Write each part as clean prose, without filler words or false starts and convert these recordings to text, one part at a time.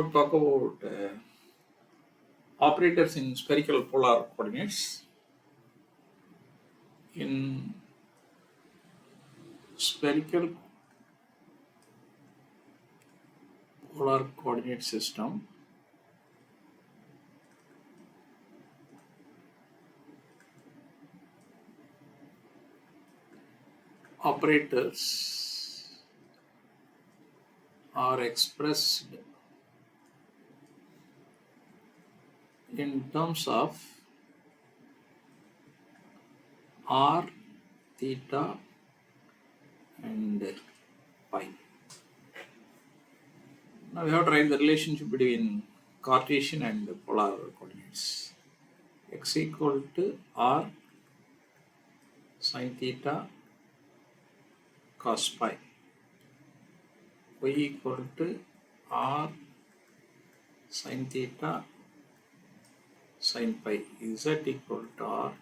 We'll talk about operators in spherical polar coordinates. In spherical polar coordinate system, operators are expressed in terms of r, theta, and pi. Now we have to write the relationship between Cartesian and polar coordinates. X equal to r sine theta cos pi. Y equal to r sine theta sine pi. Z equal to r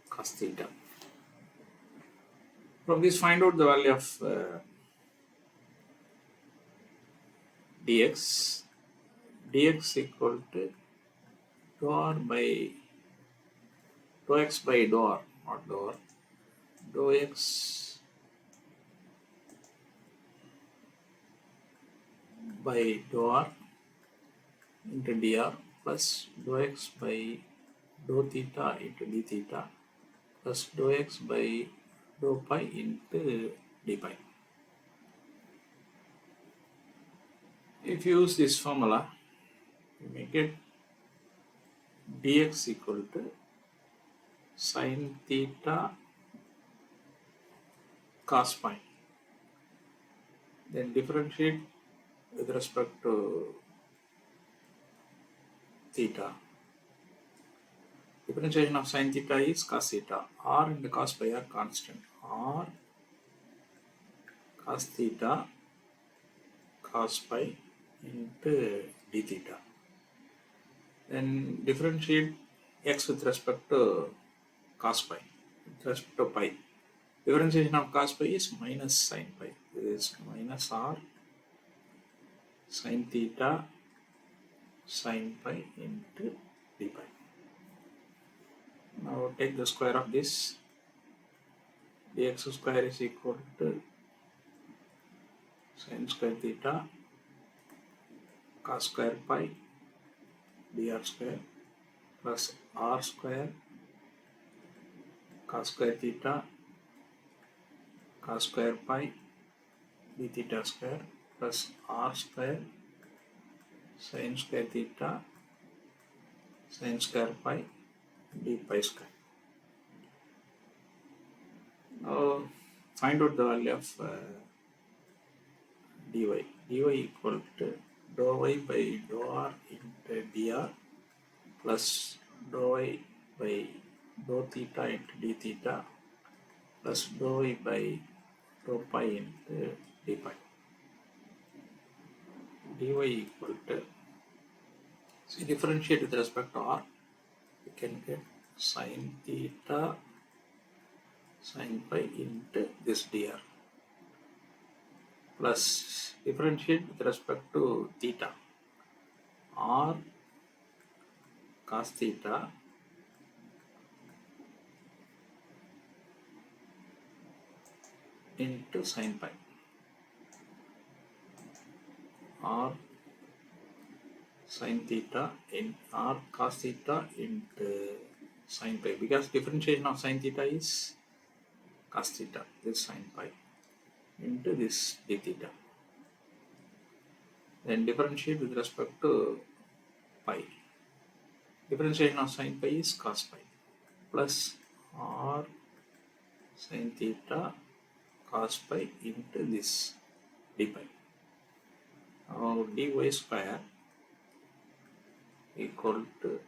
cos theta. From this, find out the value of dx. Dx equal to dou r by dou x by dou r, not dou r, dou x by dou r into dr plus dou x by dou theta into d theta plus dou x by dou pi into d pi. If you use this formula, you may get dx equal to sine theta cos pi. Then differentiate with respect to theta. Differentiation of sine theta is cos theta. R and the cos pi are constant. R cos theta cos pi into d theta. Then differentiate x with respect to cos pi, with respect to pi. Differentiation of cos pi is minus sine pi. This is minus r sine theta sine pi into d pi. Now take the square of this. Dx square is equal to sine square theta cos square pi dr square plus r square cos square theta cos square pi d theta square plus r square sin square theta sin square pi d pi square. Now find out the value of dy. Dy equal to dou y by dou r into dr plus dou y by dou theta into d theta plus dou y by dou pi into d pi. Dy equal to, see, differentiate with respect to r, you can get sin theta sin pi into this dr plus differentiate with respect to theta, r cos theta into sin pi, r sin theta in r cos theta into sin pi, because differentiation of sin theta is cos theta, this sin pi into this d theta. Then differentiate with respect to pi. Differentiation of sin pi is cos pi plus r sin theta cos pi into this d pi. Now dy square equal to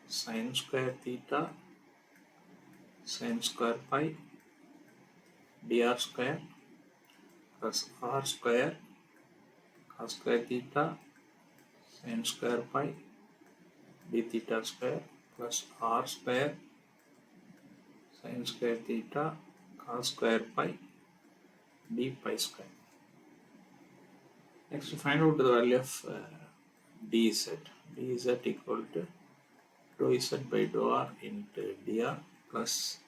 sin square theta sin square pi dr square plus r square cos square theta sin square pi d theta square plus r square sin square theta cos square pi d pi square. Next, find out the value of dz. dz equal to dou z by dou r into dr plus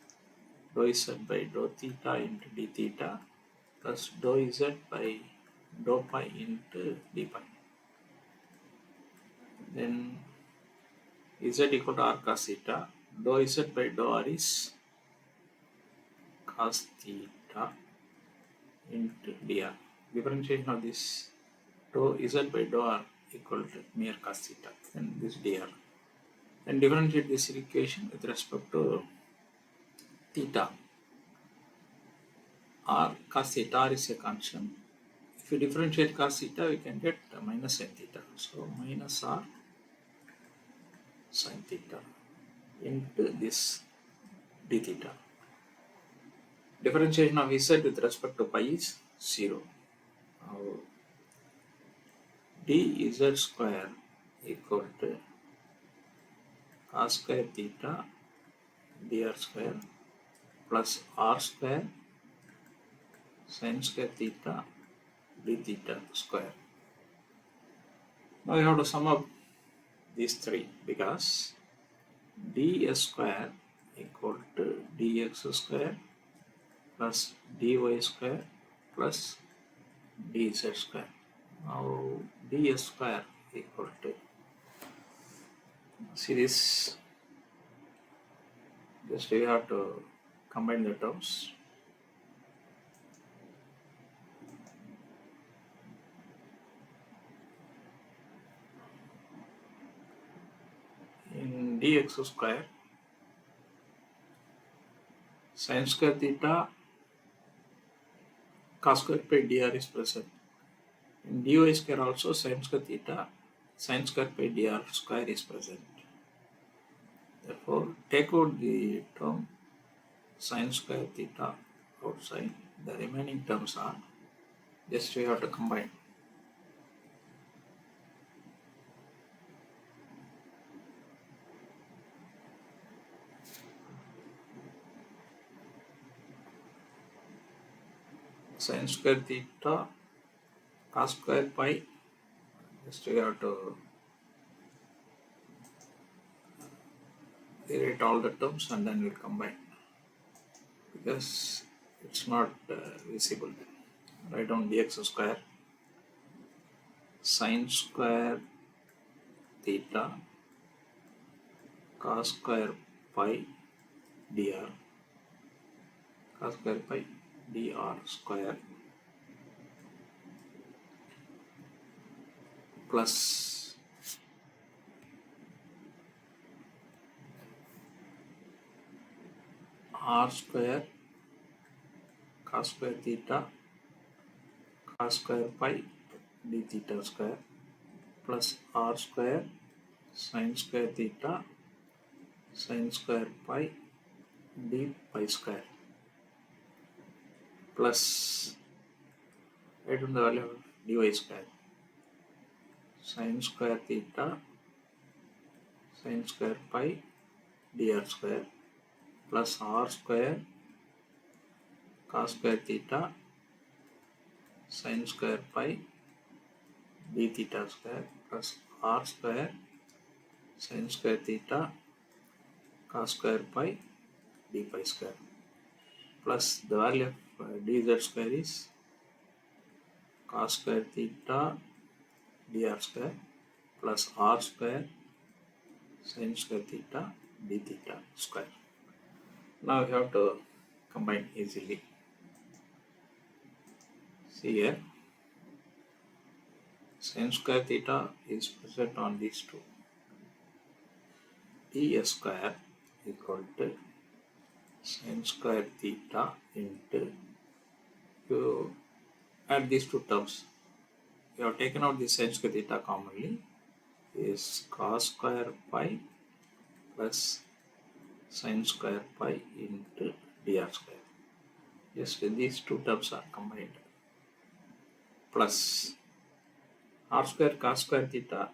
dou z by dou theta into d theta plus dou z by dou pi into d pi. Then z equal to r cos theta. Dou z by dou r is cos theta into dr. Differentiation of this dou z by dou r equal to mere cos theta and this dr. Then differentiate this equation with respect to theta. R cos theta, r is a constant. If you differentiate cos theta, we can get minus sin theta. So minus r sin theta into this d theta. Differentiation of z with respect to pi is 0. Now dz square equal to cos square theta dr square plus r square sin square theta d theta square. Now you have to sum up these three because ds square equal to dx square plus dy square plus dz square. Now ds square equal to, see this, just we have to combine the terms. In dx square, sin square theta cos square pi dr is present. In dy square also sin square theta sin square pi dr square is present. Therefore, take out the term sin square theta outside. The remaining terms are just we have to combine. Sin square theta cos square pi, just we have to rewrite all the terms and then we'll combine because it's not visible. Write down dx square sin square theta cos square pi dr cos square pi dr square plus r square cos square theta cos square pi d theta square plus r square sin square theta sin square pi d pi square plus write down the value of dy square sin square theta sin square pi dr square plus r square cos square theta sin square pi d theta square plus r square sin square theta cos square pi d pi square plus the value of dz square is cos square theta dr square plus r square sin square theta d theta square. Now we have to combine easily. See here, sin square theta is present on these two. ds square equal to sin square theta into, you add these two terms. We have taken out the sin square theta commonly, is cos square pi plus sin square pi into dr square. Just these two terms are combined. Plus r square cos square theta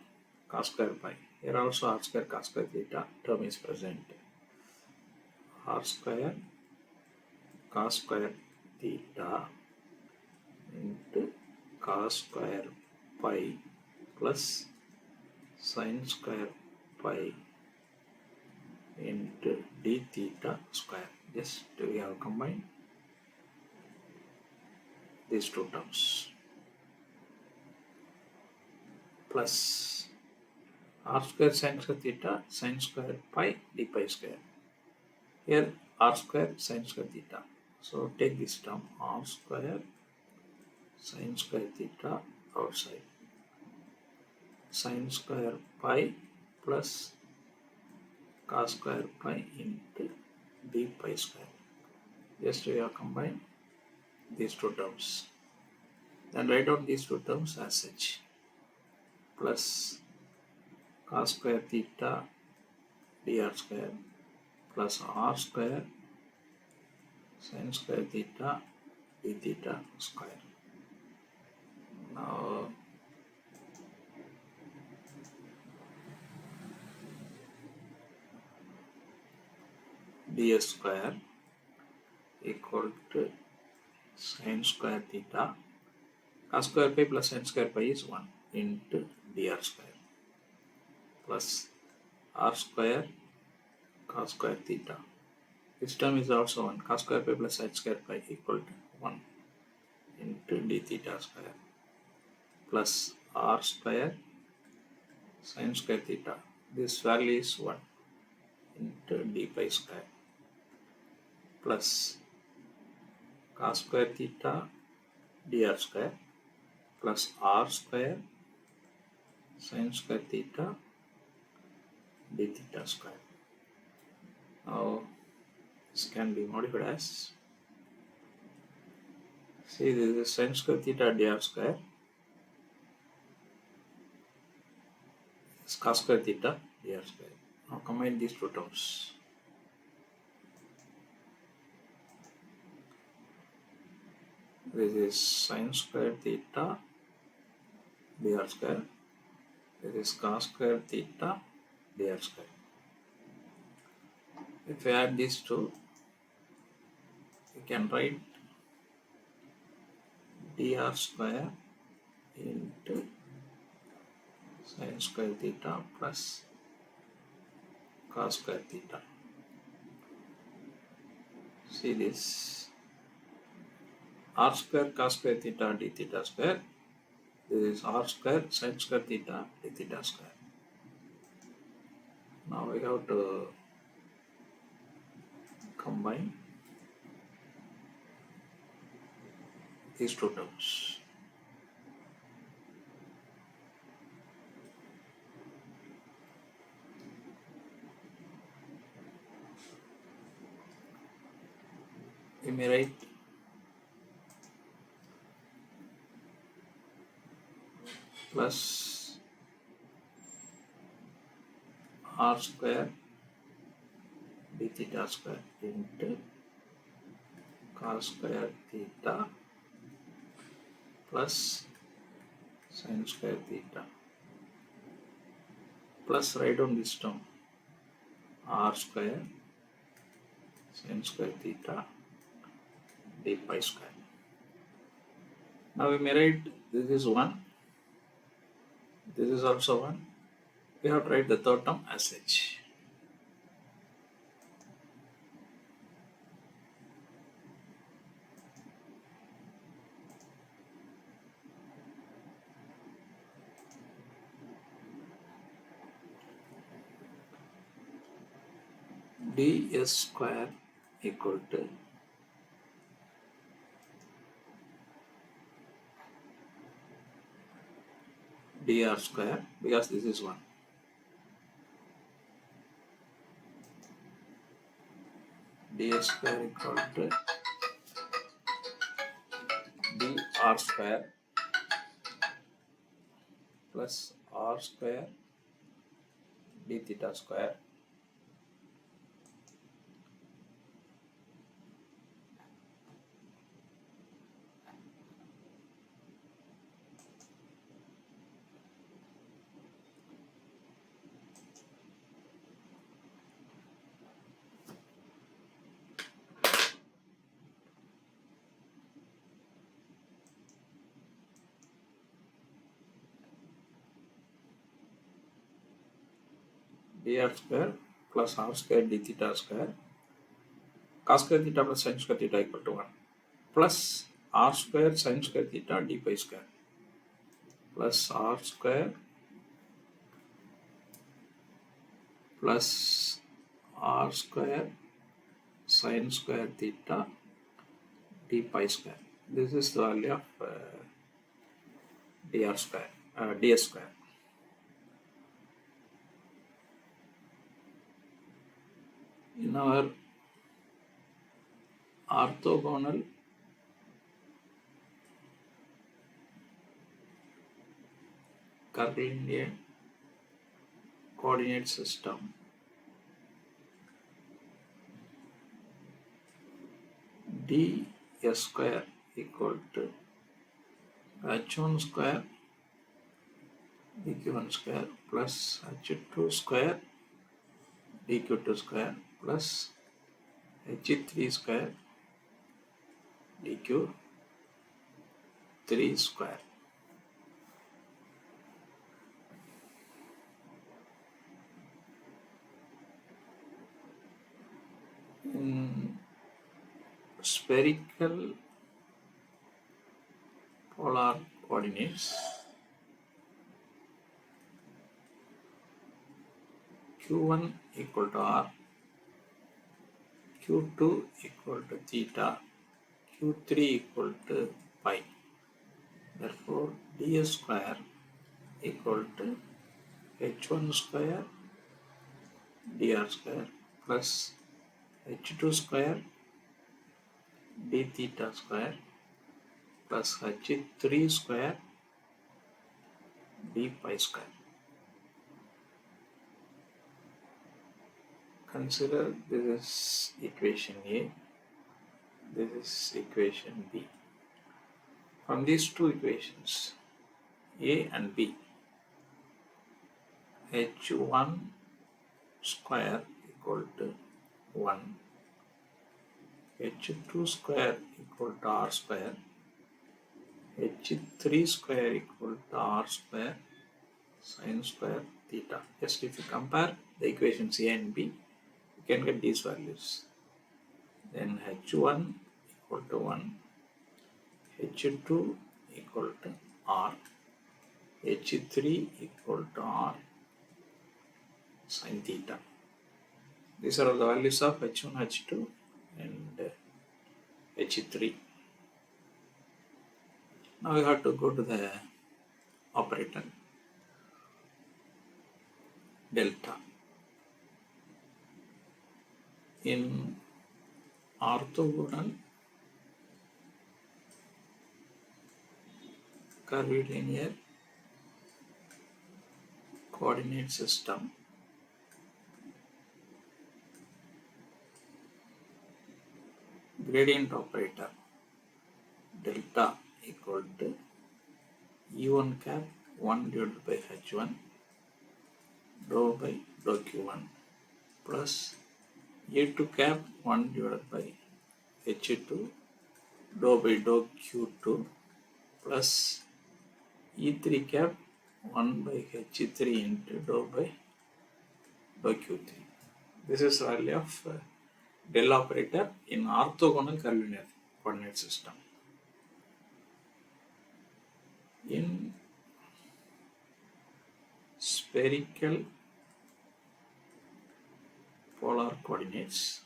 cos square pi. Here also r square cos square theta term is present. R square cos square theta into cos square pi plus sine square pi into d theta square. Just we have combined these two terms plus r square sine square theta sine square pi d pi square. Here r square sine square theta. So take this term r square sine square theta outside. Sine square pi plus cos square pi into d pi square. Just we have combined these two terms. Then write down these two terms as such. Plus cos square theta dr square plus r square sin square theta d theta square. Now ds square equal to sin square theta cos square pi plus sin square pi is 1 into dr square plus r square cos square theta. This term is also 1. Cos square pi plus sin square pi equal to 1 into d theta square plus r square sin square theta. This value is 1 into d pi square plus cos square theta dr square plus r square sin square theta d theta square. Now this can be modified as, see, this is sin square theta dr square, this is cos square theta dr square. Now combine these two terms. This is sin square theta dr square. This is cos square theta dr square. If we add these two, we can write dr square into sin square theta plus cos square theta. See this r square cos square theta d theta square. This is r square sin square theta d theta square. Now we have to combine these two terms. We may write plus r square d theta square into cos square theta plus sin square theta plus write down this term r square sin square theta d pi square. Now we may write this is 1, this is also 1. We have to write the third term as such. ds square equal to dr square, because this is 1, ds square equal to dr square plus r square d theta square dr square plus r square d theta square cos square theta plus sin square theta equal to 1 plus r square sin square theta d pi square plus r square plus r square sin square theta d pi square. This is the value of dr square, ds square. In our orthogonal curvilinear coordinate system, d square equal to h1 square dq1 square plus h2 square dq2 square plus h3 square dq3 square. In spherical polar coordinates, q1 equal to r, q2 equal to theta, q3 equal to pi. Therefore, ds square equal to h1 square dr square plus h2 square d theta square plus h3 square d pi square. Consider this is equation A, this is equation B. From these two equations, A and B, h1 square equal to 1, h2 square equal to r square, h3 square equal to r square sin square theta. Just if you compare the equations A and B, you can get these values. Then h1 equal to 1, h2 equal to r, h3 equal to r sin theta. These are all the values of h1, h2 and h3. Now we have to go to the operator delta. In orthogonal curvilinear coordinate system, gradient operator delta equal to e1 cap 1 divided by h1 dou by dou q1 plus e2 cap 1 divided by h2 dou by dou q2 plus e3 cap 1 by h3 into dou by dou q3. This is the value of del operator in orthogonal curvilinear coordinate system. In spherical polar coordinates,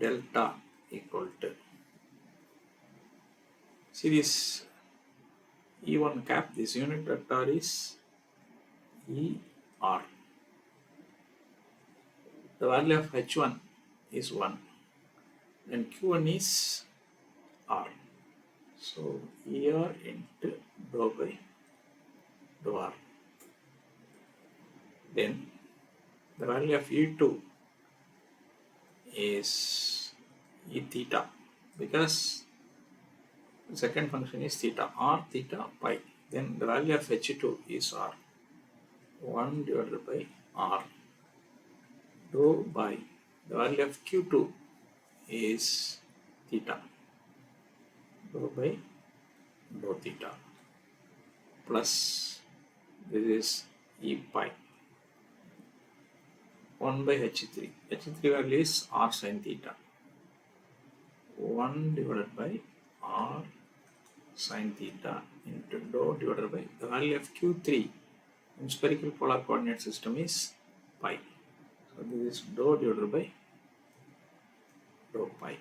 delta equal to, see this e1 cap, this unit vector is er. The value of h1 is 1 and q1 is r. So er into dou by dou r. Then the value of e2 is e theta, because the second function is theta, r theta pi. Then the value of h2 is r, 1 divided by r dou by the value of q2 is theta, dou by dou theta. plus this is E pi 1 by H3. H3 value is R sin theta. 1 divided by R sin theta into dou divided by the value of Q3 in spherical polar coordinate system is pi. So this is dou divided by dou pi.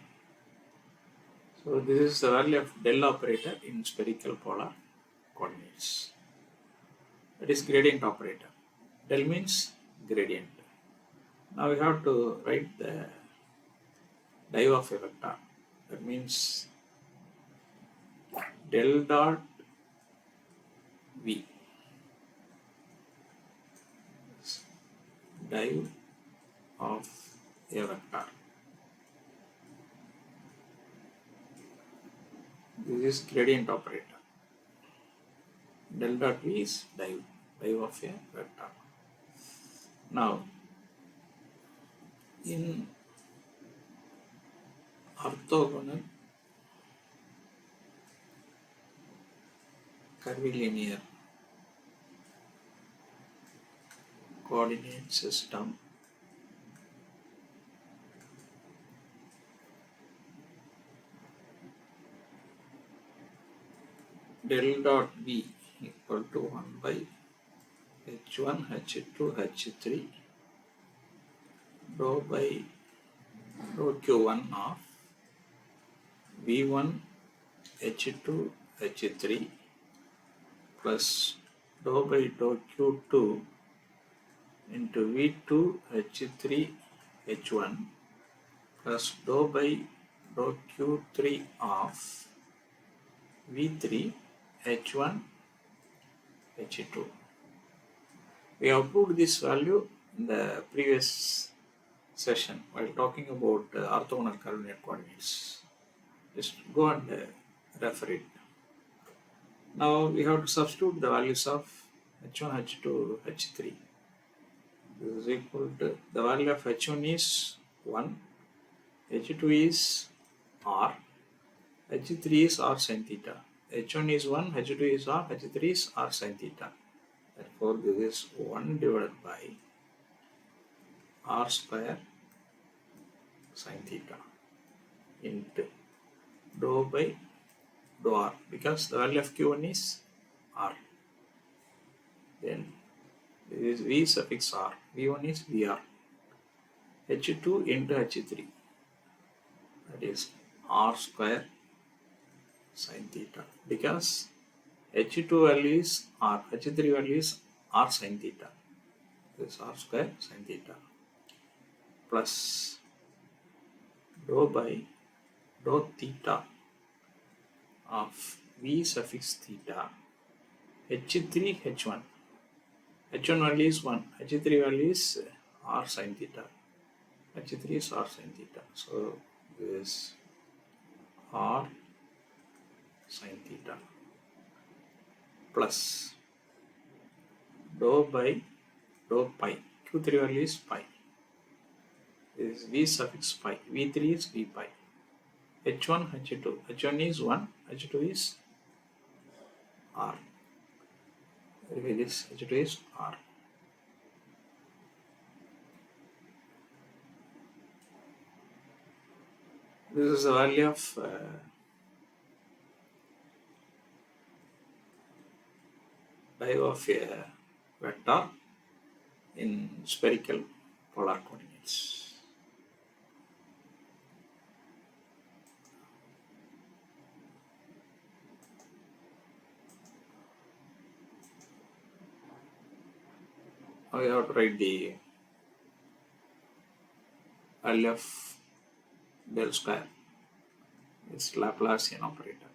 So this is the value of del operator in spherical polar coordinates. That is gradient operator. Del means gradient. Now we have to write the div of a vector. That means del dot v, div of a vector. This is gradient operator. Del dot v is div of a vector. Now in orthogonal curvilinear coordinate system, del dot v equal to 1 by h1 h2 h3 dou by dou q1 of v1 h2 h3 plus dou by dou q2 into v2 h3 h1 plus dou by dou q3 of v3 h1 h2. We have proved this value in the previous session while talking about orthogonal coordinate coordinates. Just go and refer it. Now we have to substitute the values of h1, h2, h3. This is equal to the value of h1 is 1, h2 is r, h3 is r sin theta. h1 is 1, h2 is r, h3 is r sin theta. Therefore, this is 1 divided by r square sin theta into dou by dou r, because the value of q1 is r. Then this is v suffix r, v1 is vr, h2 into h3, that is r square sin theta, because h2 value is r, h3 value is r sin theta. This is r square sin theta plus dou by dou theta of v suffix theta h3 h1. h1 value is 1, h3 value is r sin theta, h3 is r sin theta. So this is r sin theta plus dou by dou pi, q3 value is pi, this is v suffix pi, v3 is v pi, h1 h2, h1 is 1, h2 is r, this h2 is r. This is the value of div of a vector in spherical polar coordinates. Now we have to write the value of del square, it's Laplacian operator.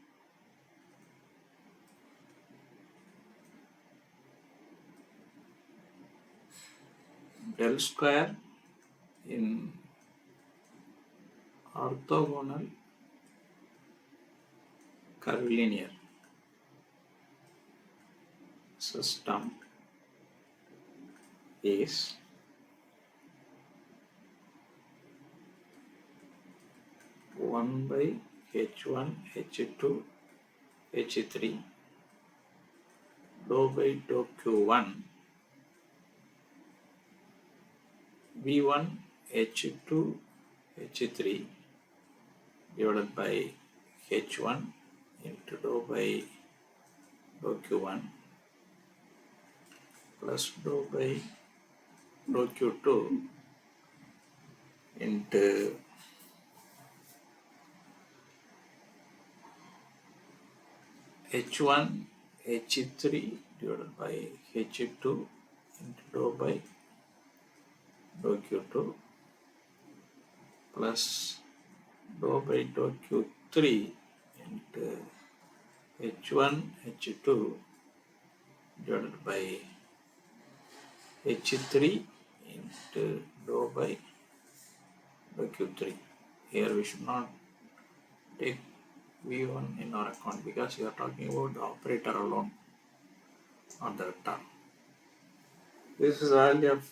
Del square in orthogonal curvilinear system is one by h1 h2 h3 dou by dou q1 v1 h2 h3 divided by h1 into dou by dou q1 plus dou by dou q2 into h1 h3 divided by h2 into dou by dou q2 plus dou by dou q3 into h1 h2 divided by h3 into dou by dou q3. Here we should not take v1 in our account because we are talking about the operator alone, not the vector. This is the value of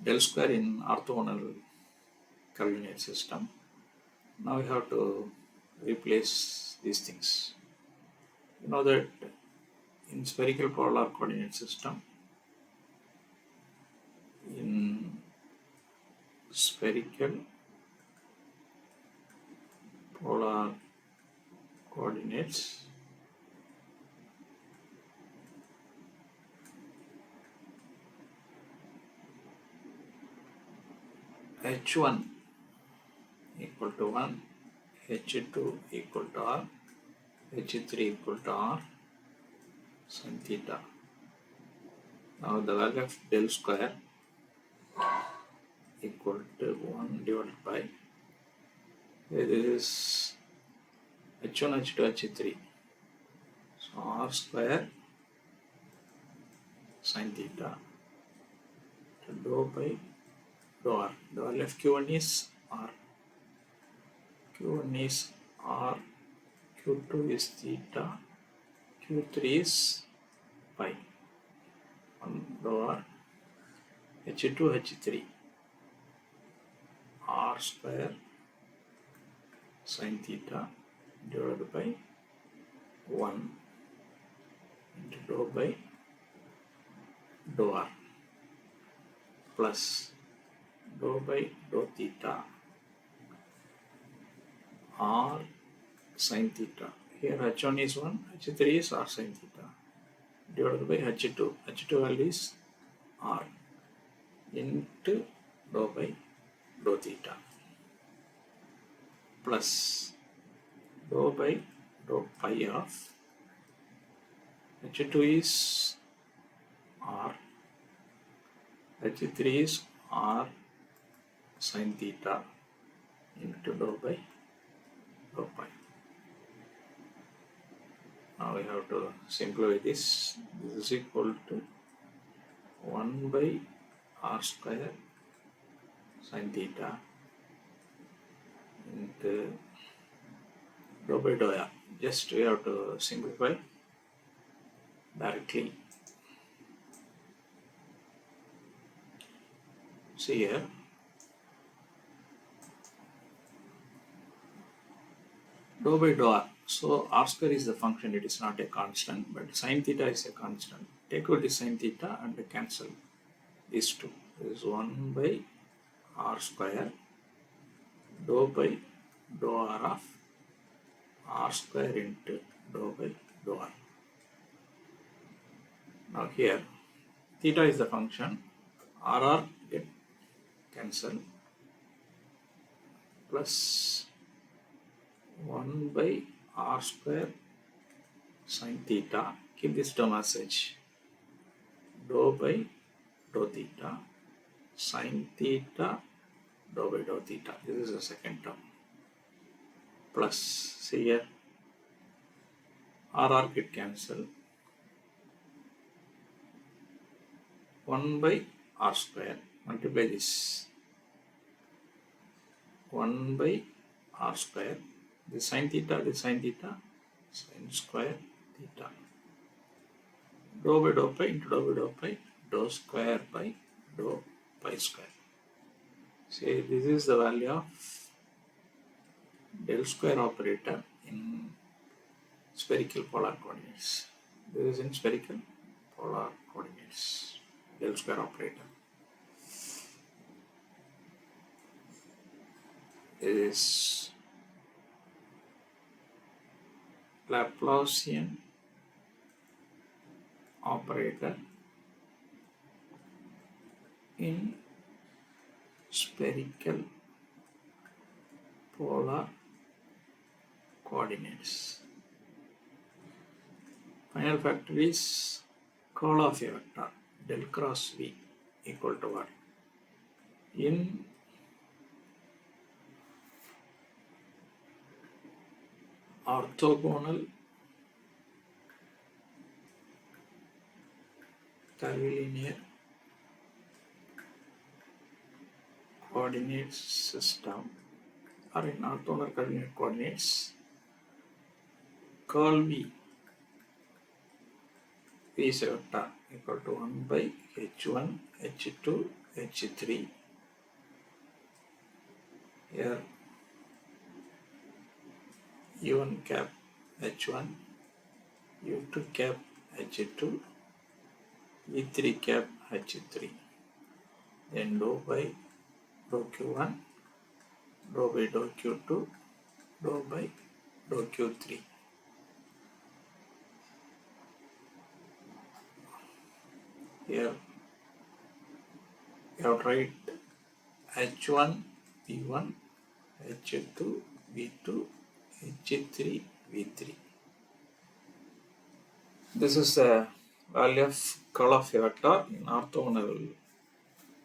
del square in orthogonal coordinate system. Now we have to replace these things. You know that in spherical polar coordinate system, in spherical polar coordinates, h1 equal to 1, h2 equal to r, h3 equal to r sin theta. Now the value of del square equal to 1 divided by, this is h1, h2, h3. So r square sin theta to dou by dou r. The value of q1 is r. q1 is r, q2 is theta, q3 is pi. 1 dou r, h2, h3, r square sin theta divided by 1 into dou by dou r plus dou by dou theta r sin theta. Here h1 is 1, h3 is r sin theta divided by h2. h2 value is r into dou by dou theta plus dou by dou pi of h2 is r, h3 is r sin theta into dou by dou pi. Now we have to simplify this. This is equal to 1 by r square sin theta into dou by dou r. Just we have to simplify directly. See here, dou by dou r. So r square is the function, it is not a constant, but sin theta is a constant. Take out the sin theta and cancel these two. This is 1 by r square dou by dou r of r square into dou by dou r. Now here theta is the function, r get cancelled, plus 1 by r square sin theta, keep this term as such, dou by dou theta sin theta dou by dou theta. This is the second term. Plus, see here, r get cancelled, 1 by r square, multiply this, 1 by r square, the sin theta, sin square theta, dou by dou pi into dou by dou pi, dou square by dou pi square. See, this is the value of del square operator in spherical polar coordinates. This is in spherical polar coordinates. Del square operator. This is Laplacian operator in spherical polar coordinates. Final factor is curl of a vector del cross V equal to what? In orthogonal curvilinear coordinate system or in orthogonal curvilinear coordinates, curl V is a vector equal to 1 by h1, h2, h3. Here u1 cap h1, u2 cap h2, e3 cap h3. Then dou by dou q1, dou by dou q2, dou by dou q3. Here you have to write h1 v1, h2 v2, h3 v3. This is the value of curl of a vector in orthogonal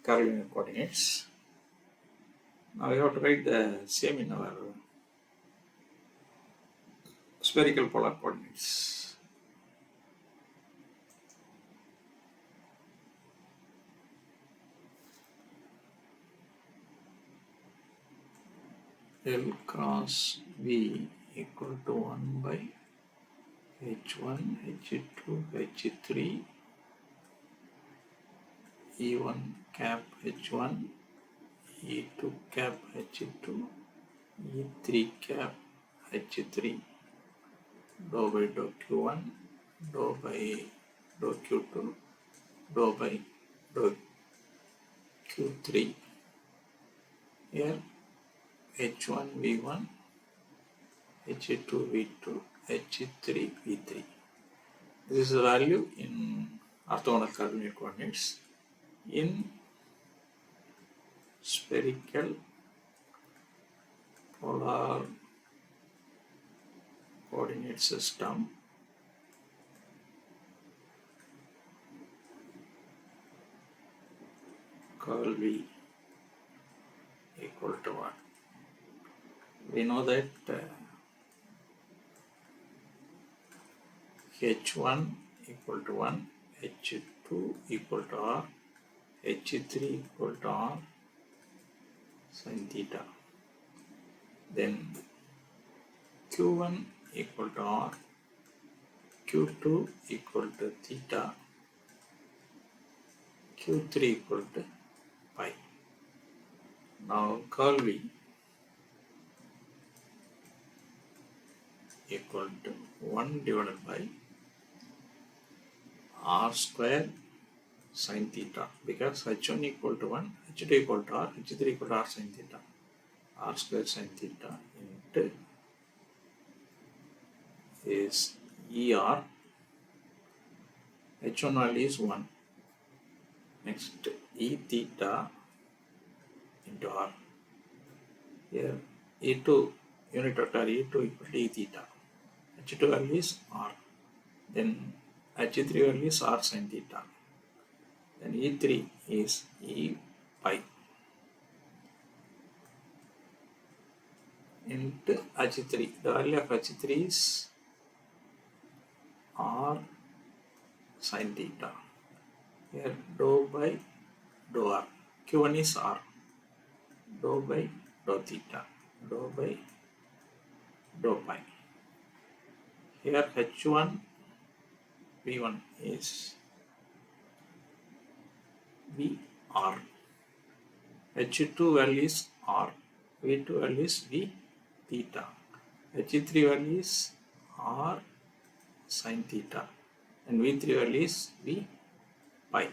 curvilinear coordinates. Now we have to write the same in our spherical polar coordinates. Del cross V equal to 1 by h1, h2, h3, e1 cap h1, e2 cap h2, e3 cap h3, dou by dou q1, dou by dou q2, dou by dou q3. Here h1 v1, h2 v2, h3 v3. This is the value in orthogonal curvilinear coordinates. In spherical polar coordinate system, curl V equal to 1. We know that h1 equal to 1, h2 equal to r, h3 equal to r sin theta. Then q1 equal to r, q2 equal to theta, q3 equal to pi. Now curl V equal to 1 divided by r square sin theta, because h1 equal to 1, h2 equal to r, h3 equal to r sin theta. R square sin theta into is ER. H1 value is 1. Next E theta into R. Here E2 unit vector E2 equal to E theta. H2 value is R. Then H3 value is R sin theta. Then E3 is E pi into H3. The value of H3 is R sin theta. Here dou by dou R. Q1 is R. Dou by dou theta. Dou by dou pi. Here H1 V1 is VR. H2 value is R. V2 value is V theta. H3 value is R sine theta, and V3 value is V pi.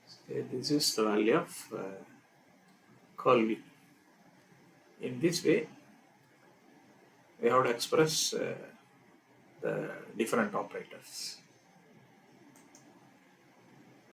So this is the value of curl V. In this way, we have to express the different operators.